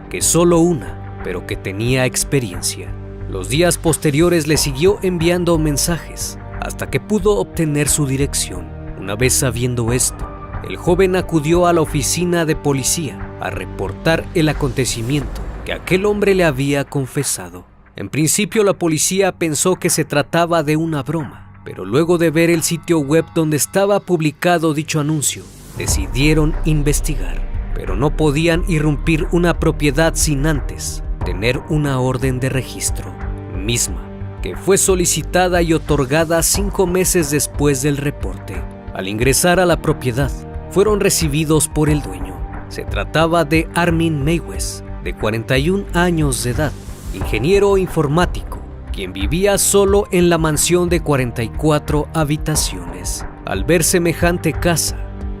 que solo una, pero que tenía experiencia. Los días posteriores le siguió enviando mensajes hasta que pudo obtener su dirección. Una vez sabiendo esto, el joven acudió a la oficina de policía a reportar el acontecimiento que aquel hombre le había confesado. En principio la policía pensó que se trataba de una broma, pero luego de ver el sitio web donde estaba publicado dicho anuncio, decidieron investigar. Pero no podían irrumpir una propiedad sin antes tener una orden de registro, misma que fue solicitada y otorgada 5 meses después del reporte. Al ingresar a la propiedad, fueron recibidos por el dueño. Se trataba de Armin Meiwes, de 41 años de edad, ingeniero informático, quien vivía solo en la mansión de 44 habitaciones. Al ver semejante casa,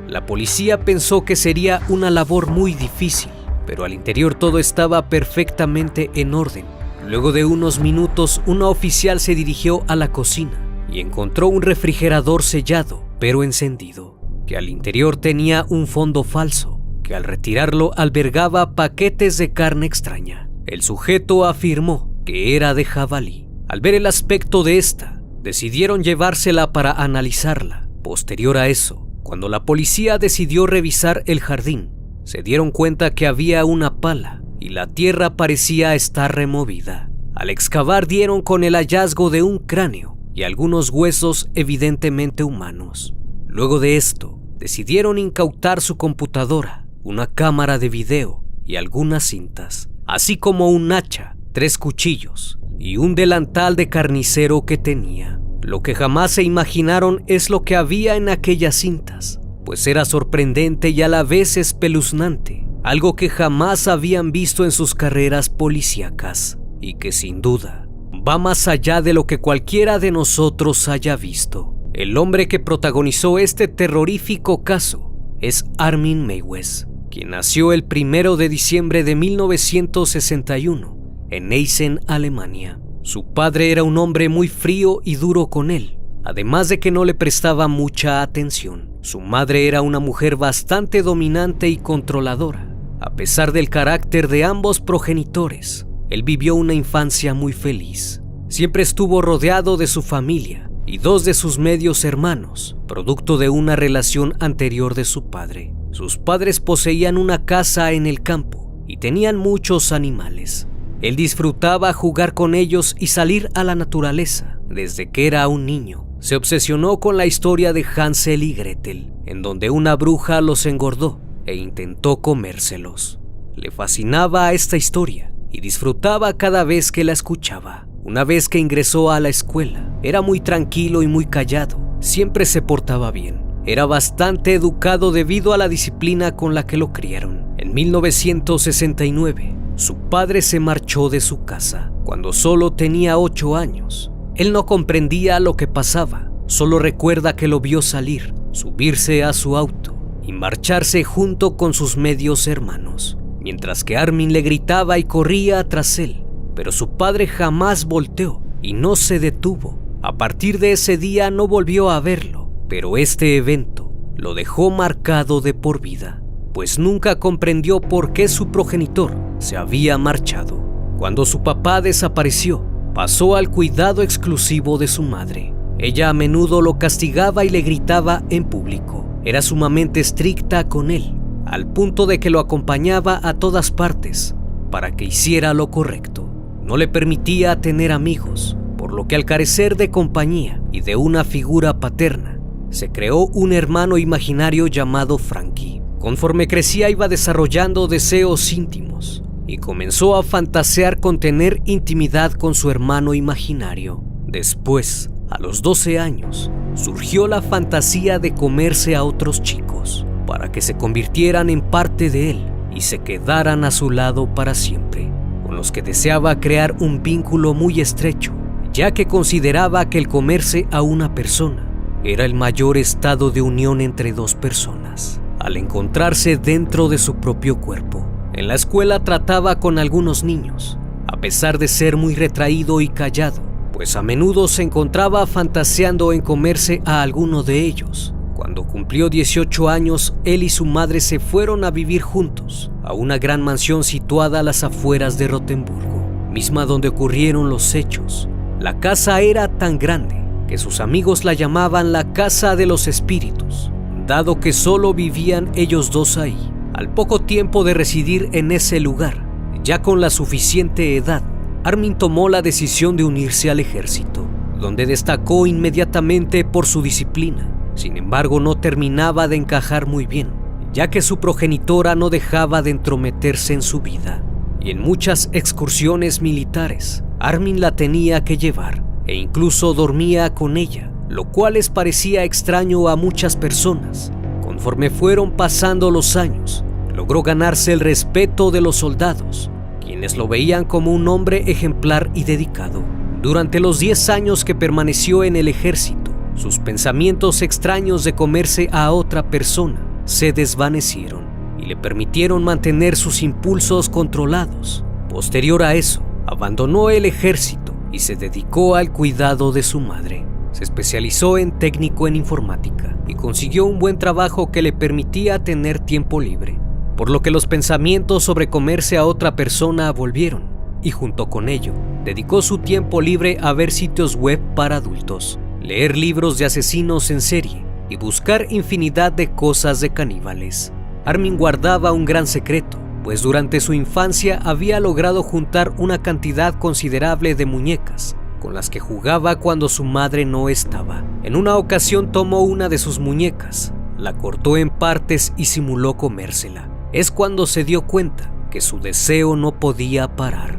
la policía pensó que sería una labor muy difícil, pero al interior todo estaba perfectamente en orden. Luego de unos minutos, una oficial se dirigió a la cocina y encontró un refrigerador sellado, pero encendido, que al interior tenía un fondo falso, que al retirarlo albergaba paquetes de carne extraña. El sujeto afirmó que era de jabalí. Al ver el aspecto de esta, decidieron llevársela para analizarla. Posterior a eso, cuando la policía decidió revisar el jardín, se dieron cuenta que había una pala y la tierra parecía estar removida. Al excavar dieron con el hallazgo de un cráneo y algunos huesos evidentemente humanos. Luego de esto, decidieron incautar su computadora, una cámara de video y algunas cintas, así como un hacha, 3 cuchillos y un delantal de carnicero que tenía. Lo que jamás se imaginaron es lo que había en aquellas cintas, pues era sorprendente y a la vez espeluznante, algo que jamás habían visto en sus carreras policíacas y que sin duda va más allá de lo que cualquiera de nosotros haya visto. El hombre que protagonizó este terrorífico caso es Armin Meiwes, quien nació el 1 de diciembre de 1961 en Essen, Alemania. Su padre era un hombre muy frío y duro con él, además de que no le prestaba mucha atención. Su madre era una mujer bastante dominante y controladora. A pesar del carácter de ambos progenitores, él vivió una infancia muy feliz. Siempre estuvo rodeado de su familia y 2 de sus medios hermanos, producto de una relación anterior de su padre. Sus padres poseían una casa en el campo y tenían muchos animales. Él disfrutaba jugar con ellos y salir a la naturaleza. Desde que era un niño, se obsesionó con la historia de Hansel y Gretel, en donde una bruja los engordó e intentó comérselos. Le fascinaba esta historia y disfrutaba cada vez que la escuchaba. Una vez que ingresó a la escuela, era muy tranquilo y muy callado. Siempre se portaba bien. Era bastante educado debido a la disciplina con la que lo criaron. En 1969, su padre se marchó de su casa cuando solo tenía 8 años. Él no comprendía lo que pasaba, solo recuerda que lo vio salir, subirse a su auto y marcharse junto con sus medios hermanos, mientras que Armin le gritaba y corría tras él, pero su padre jamás volteó y no se detuvo. A partir de ese día no volvió a verlo, pero este evento lo dejó marcado de por vida, pues nunca comprendió por qué su progenitor se había marchado. Cuando su papá desapareció, pasó al cuidado exclusivo de su madre. Ella a menudo lo castigaba y le gritaba en público. Era sumamente estricta con él, al punto de que lo acompañaba a todas partes para que hiciera lo correcto. No le permitía tener amigos, por lo que al carecer de compañía y de una figura paterna, se creó un hermano imaginario llamado Frankie. Conforme crecía iba desarrollando deseos íntimos y comenzó a fantasear con tener intimidad con su hermano imaginario. Después, a los 12 años, surgió la fantasía de comerse a otros chicos para que se convirtieran en parte de él y se quedaran a su lado para siempre, con los que deseaba crear un vínculo muy estrecho, ya que consideraba que el comerse a una persona era el mayor estado de unión entre 2 personas, al encontrarse dentro de su propio cuerpo. En la escuela trataba con algunos niños, a pesar de ser muy retraído y callado, pues a menudo se encontraba fantaseando en comerse a alguno de ellos. Cuando cumplió 18 años, él y su madre se fueron a vivir juntos a una gran mansión situada a las afueras de Rotemburgo, misma donde ocurrieron los hechos. La casa era tan grande que sus amigos la llamaban la Casa de los Espíritus, dado que solo vivían ellos dos ahí. Al poco tiempo de residir en ese lugar, ya con la suficiente edad, Armin tomó la decisión de unirse al ejército, donde destacó inmediatamente por su disciplina. Sin embargo, no terminaba de encajar muy bien, ya que su progenitora no dejaba de entrometerse en su vida, y en muchas excursiones militares, Armin la tenía que llevar, e incluso dormía con ella, lo cual les parecía extraño a muchas personas. Conforme fueron pasando los años, logró ganarse el respeto de los soldados, quienes lo veían como un hombre ejemplar y dedicado. Durante los 10 años que permaneció en el ejército, sus pensamientos extraños de comerse a otra persona se desvanecieron y le permitieron mantener sus impulsos controlados. Posterior a eso, abandonó el ejército y se dedicó al cuidado de su madre. Se especializó en técnico en informática y consiguió un buen trabajo que le permitía tener tiempo libre, por lo que los pensamientos sobre comerse a otra persona volvieron, y junto con ello, dedicó su tiempo libre a ver sitios web para adultos, leer libros de asesinos en serie y buscar infinidad de cosas de caníbales. Armin guardaba un gran secreto, pues durante su infancia había logrado juntar una cantidad considerable de muñecas con las que jugaba cuando su madre no estaba. En una ocasión tomó una de sus muñecas, la cortó en partes y simuló comérsela. Es cuando se dio cuenta que su deseo no podía parar.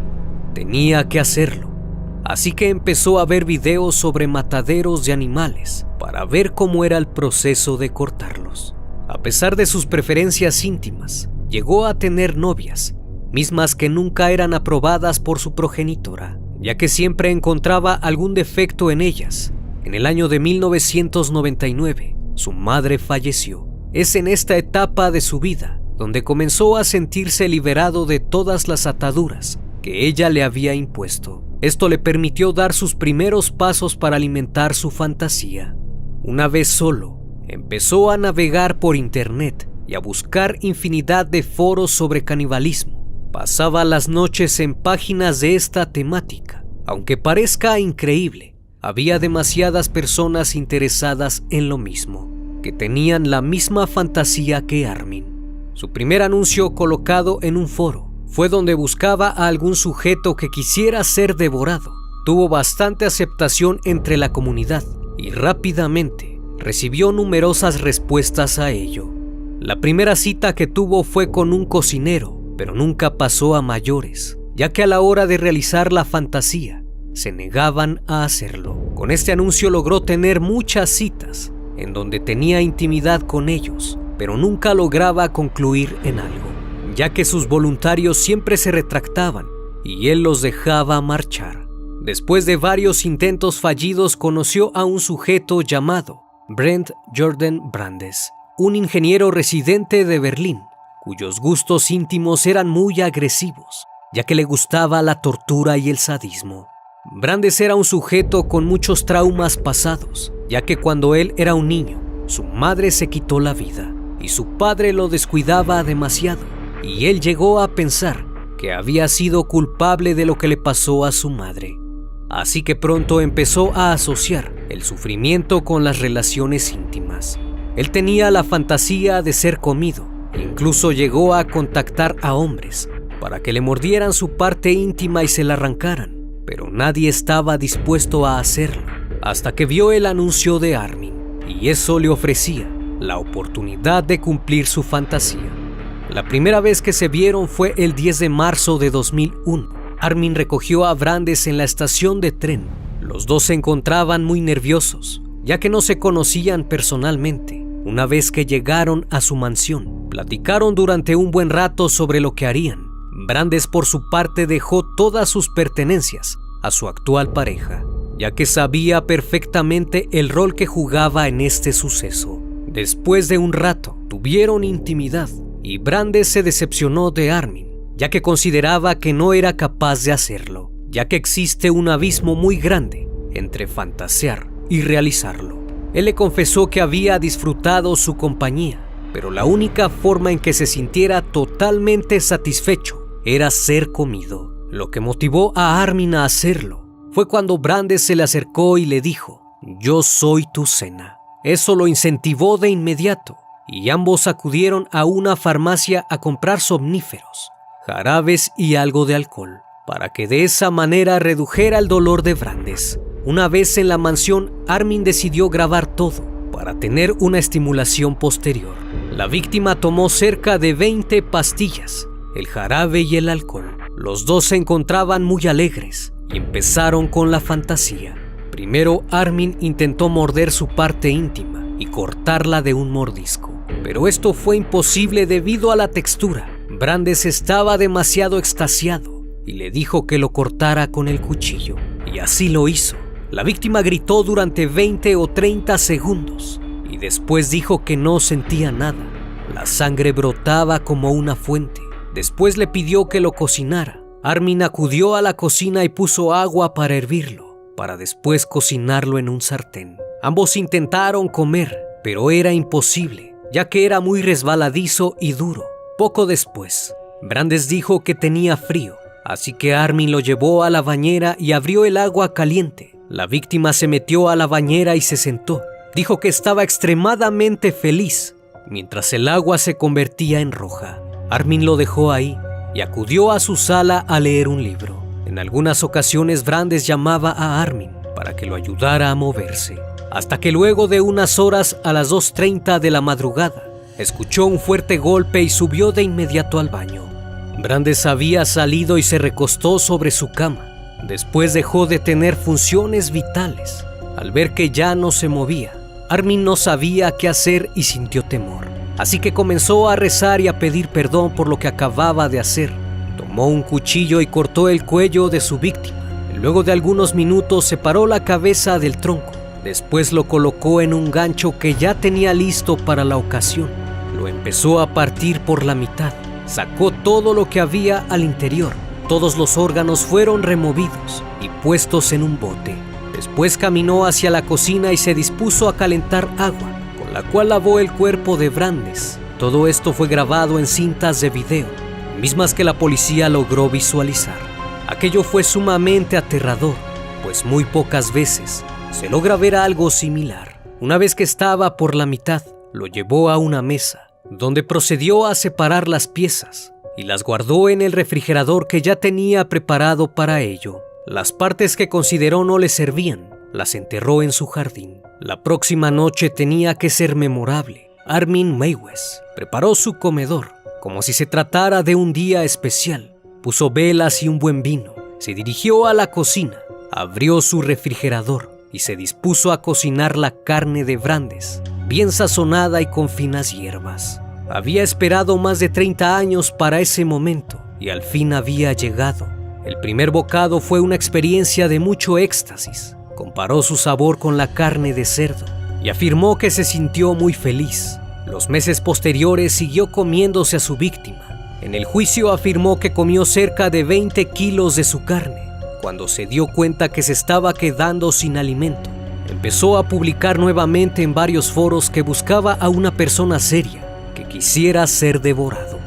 Tenía que hacerlo. Así que empezó a ver videos sobre mataderos de animales para ver cómo era el proceso de cortarlos. A pesar de sus preferencias íntimas, llegó a tener novias, mismas que nunca eran aprobadas por su progenitora, ya que siempre encontraba algún defecto en ellas. En el año de 1999, su madre falleció. Es en esta etapa de su vida donde comenzó a sentirse liberado de todas las ataduras que ella le había impuesto. Esto le permitió dar sus primeros pasos para alimentar su fantasía. Una vez solo, empezó a navegar por internet y a buscar infinidad de foros sobre canibalismo. Pasaba las noches en páginas de esta temática. Aunque parezca increíble, había demasiadas personas interesadas en lo mismo, que tenían la misma fantasía que Armin. Su primer anuncio colocado en un foro fue donde buscaba a algún sujeto que quisiera ser devorado. Tuvo bastante aceptación entre la comunidad y rápidamente recibió numerosas respuestas a ello. La primera cita que tuvo fue con un cocinero, pero nunca pasó a mayores, ya que a la hora de realizar la fantasía, se negaban a hacerlo. Con este anuncio logró tener muchas citas, en donde tenía intimidad con ellos, pero nunca lograba concluir en algo, ya que sus voluntarios siempre se retractaban y él los dejaba marchar. Después de varios intentos fallidos, conoció a un sujeto llamado Brent Jordan Brandes, un ingeniero residente de Berlín, cuyos gustos íntimos eran muy agresivos, ya que le gustaba la tortura y el sadismo. Brandes era un sujeto con muchos traumas pasados, ya que cuando él era un niño, su madre se quitó la vida y su padre lo descuidaba demasiado, y él llegó a pensar que había sido culpable de lo que le pasó a su madre. Así que pronto empezó a asociar el sufrimiento con las relaciones íntimas. Él tenía la fantasía de ser comido e incluso llegó a contactar a hombres para que le mordieran su parte íntima y se la arrancaran, pero nadie estaba dispuesto a hacerlo hasta que vio el anuncio de Armin, y eso le ofrecía la oportunidad de cumplir su fantasía. La primera vez que se vieron fue el 10 de marzo de 2001. Armin recogió a Brandes en la estación de tren. Los dos se encontraban muy nerviosos, ya que no se conocían personalmente. Una vez que llegaron a su mansión, platicaron durante un buen rato sobre lo que harían. Brandes, por su parte, dejó todas sus pertenencias a su actual pareja, ya que sabía perfectamente el rol que jugaba en este suceso. Después de un rato, tuvieron intimidad y Brandes se decepcionó de Armin, ya que consideraba que no era capaz de hacerlo, ya que existe un abismo muy grande entre fantasear y realizarlo. Él le confesó que había disfrutado su compañía, pero la única forma en que se sintiera totalmente satisfecho era ser comido. Lo que motivó a Armin a hacerlo fue cuando Brandes se le acercó y le dijo: «Yo soy tu cena». Eso lo incentivó de inmediato y ambos acudieron a una farmacia a comprar somníferos, jarabes y algo de alcohol, para que de esa manera redujera el dolor de Brandes. Una vez en la mansión, Armin decidió grabar todo para tener una estimulación posterior. La víctima tomó cerca de 20 pastillas, el jarabe y el alcohol. Los dos se encontraban muy alegres y empezaron con la fantasía. Primero, Armin intentó morder su parte íntima y cortarla de un mordisco, pero esto fue imposible debido a la textura. Brandes estaba demasiado extasiado y le dijo que lo cortara con el cuchillo, y así lo hizo. La víctima gritó durante 20 o 30 segundos y después dijo que no sentía nada. La sangre brotaba como una fuente. Después le pidió que lo cocinara. Armin acudió a la cocina y puso agua para hervirlo, para después cocinarlo en un sartén. Ambos intentaron comer, pero era imposible, ya que era muy resbaladizo y duro. Poco después, Brandes dijo que tenía frío, así que Armin lo llevó a la bañera y abrió el agua caliente. La víctima se metió a la bañera y se sentó. Dijo que estaba extremadamente feliz, mientras el agua se convertía en roja. Armin lo dejó ahí y acudió a su sala a leer un libro. En algunas ocasiones Brandes llamaba a Armin para que lo ayudara a moverse, hasta que luego de unas horas, a las 2:30 de la madrugada, escuchó un fuerte golpe y subió de inmediato al baño. Brandes había salido y se recostó sobre su cama. Después dejó de tener funciones vitales. Al ver que ya no se movía, Armin no sabía qué hacer y sintió temor. Así que comenzó a rezar y a pedir perdón por lo que acababa de hacer. Tomó un cuchillo y cortó el cuello de su víctima. Luego de algunos minutos separó la cabeza del tronco. Después lo colocó en un gancho que ya tenía listo para la ocasión. Lo empezó a partir por la mitad. Sacó todo lo que había al interior. Todos los órganos fueron removidos y puestos en un bote. Después caminó hacia la cocina y se dispuso a calentar agua, con la cual lavó el cuerpo de Brandes. Todo esto fue grabado en cintas de video, mismas que la policía logró visualizar. Aquello fue sumamente aterrador, pues muy pocas veces se logra ver algo similar. Una vez que estaba por la mitad, lo llevó a una mesa, donde procedió a separar las piezas y las guardó en el refrigerador que ya tenía preparado para ello. Las partes que consideró no le servían, las enterró en su jardín. La próxima noche tenía que ser memorable. Armin Meiwes preparó su comedor como si se tratara de un día especial. Puso velas y un buen vino. Se dirigió a la cocina, abrió su refrigerador y se dispuso a cocinar la carne de Brandes, bien sazonada y con finas hierbas. Había esperado más de 30 años para ese momento y al fin había llegado. El primer bocado fue una experiencia de mucho éxtasis. Comparó su sabor con la carne de cerdo y afirmó que se sintió muy feliz. Los meses posteriores siguió comiéndose a su víctima. En el juicio afirmó que comió cerca de 20 kilos de su carne. Cuando se dio cuenta que se estaba quedando sin alimento, empezó a publicar nuevamente en varios foros que buscaba a una persona seria que quisiera ser devorado.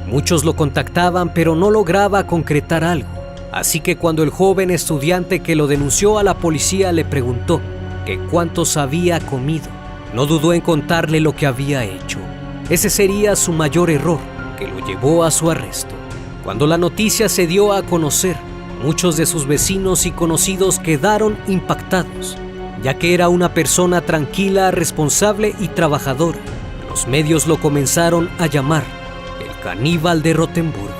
Muchos lo contactaban, pero no lograba concretar algo. Así que cuando el joven estudiante que lo denunció a la policía le preguntó que cuántos había comido, no dudó en contarle lo que había hecho. Ese sería su mayor error, que lo llevó a su arresto. Cuando la noticia se dio a conocer, muchos de sus vecinos y conocidos quedaron impactados, ya que era una persona tranquila, responsable y trabajadora. Los medios lo comenzaron a llamar el caníbal de Rotemburgo.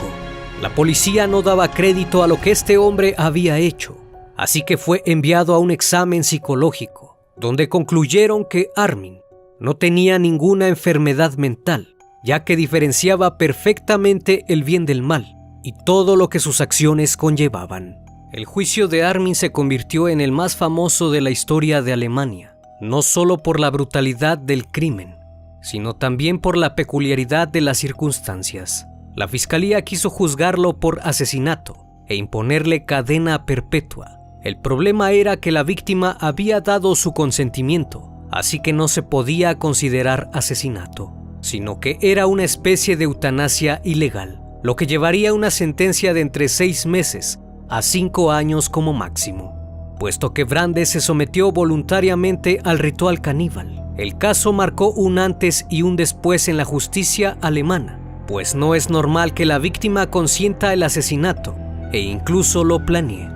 La policía no daba crédito a lo que este hombre había hecho, así que fue enviado a un examen psicológico, donde concluyeron que Armin no tenía ninguna enfermedad mental, ya que diferenciaba perfectamente el bien del mal y todo lo que sus acciones conllevaban. El juicio de Armin se convirtió en el más famoso de la historia de Alemania, no solo por la brutalidad del crimen, sino también por la peculiaridad de las circunstancias. La fiscalía quiso juzgarlo por asesinato e imponerle cadena perpetua. El problema era que la víctima había dado su consentimiento así que no se podía considerar asesinato, sino que era una especie de eutanasia ilegal, lo que llevaría una sentencia de entre 6 meses a 5 años como máximo, puesto que Brandes se sometió voluntariamente al ritual caníbal. El caso marcó un antes y un después en la justicia alemana, pues no es normal que la víctima consienta el asesinato e incluso lo planee.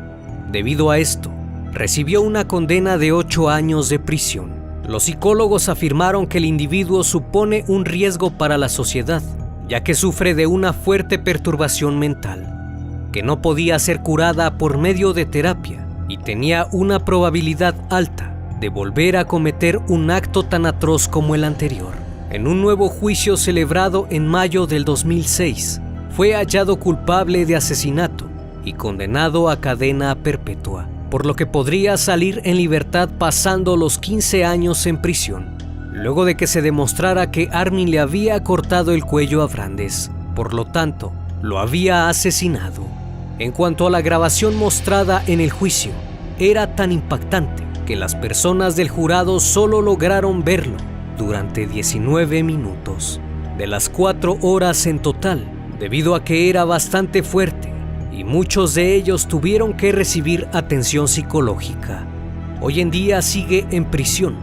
Debido a esto, recibió una condena de 8 años de prisión. Los psicólogos afirmaron que el individuo supone un riesgo para la sociedad, ya que sufre de una fuerte perturbación mental, que no podía ser curada por medio de terapia y tenía una probabilidad alta de volver a cometer un acto tan atroz como el anterior. En un nuevo juicio celebrado en mayo del 2006, fue hallado culpable de asesinato y condenado a cadena perpetua, por lo que podría salir en libertad pasando los 15 años en prisión, luego de que se demostrara que Armin le había cortado el cuello a Brandes, por lo tanto, lo había asesinado. En cuanto a la grabación mostrada en el juicio, era tan impactante que las personas del jurado solo lograron verlo durante 19 minutos, de las 4 horas en total, debido a que era bastante fuerte y muchos de ellos tuvieron que recibir atención psicológica. Hoy en día sigue en prisión,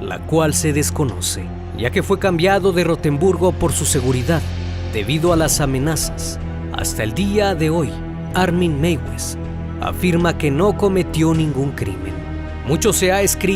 la cual se desconoce, ya que fue cambiado de Rotemburgo por su seguridad debido a las amenazas. Hasta el día de hoy, Armin Meiwes afirma que no cometió ningún crimen. Mucho se ha escrito